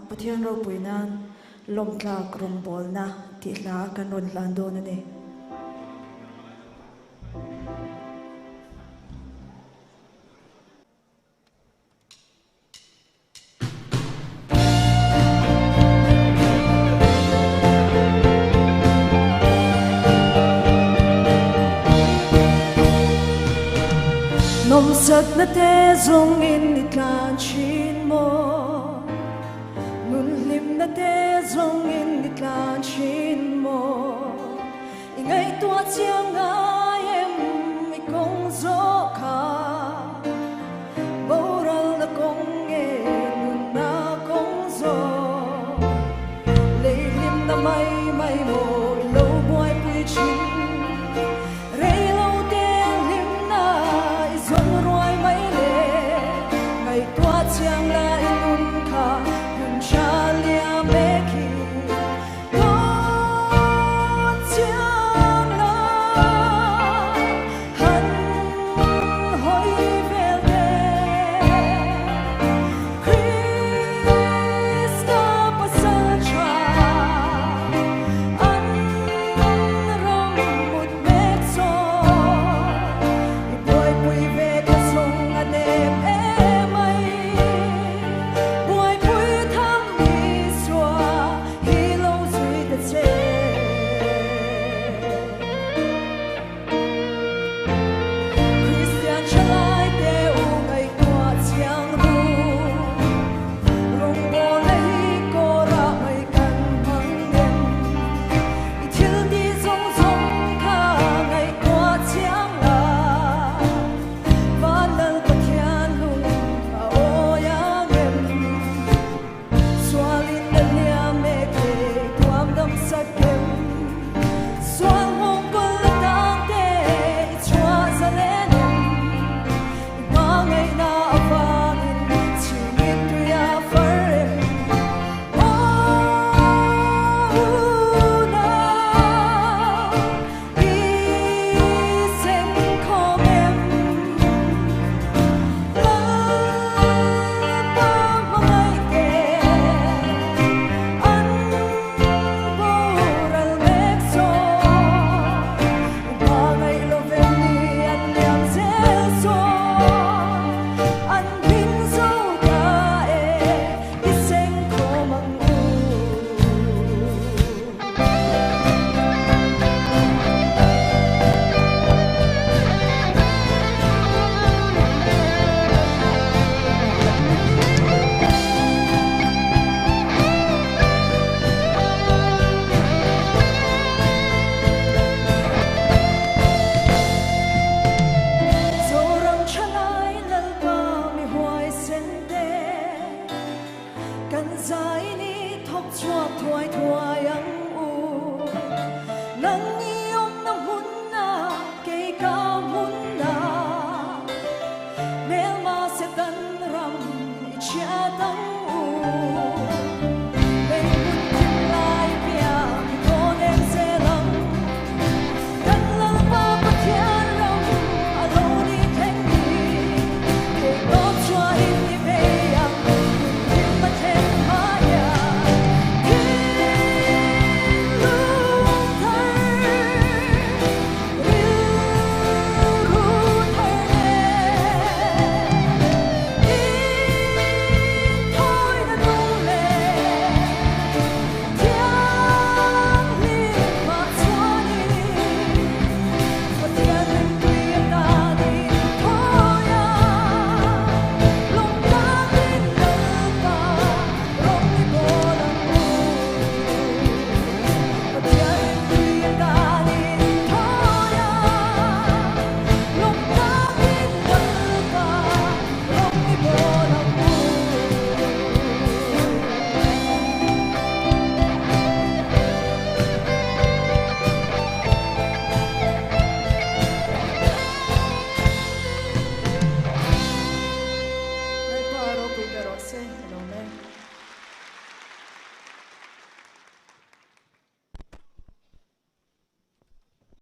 Pathian ro puinan lomtla krumbol na tila kanon lando na ni. Nom sat na te zong in itlan chin mo Nun lim na te zong in itlan chin mo Ingay tua chiang ay em ikong zo ka Boral na kong e nun na kong zo Lay lim na may mo ilaw buhay puy chin Chiang la inun ka yun chalia meki no chiang la han hoi vel de Krista pasancha an ram mut mek so ipoy pui ve ka song adem Chia tang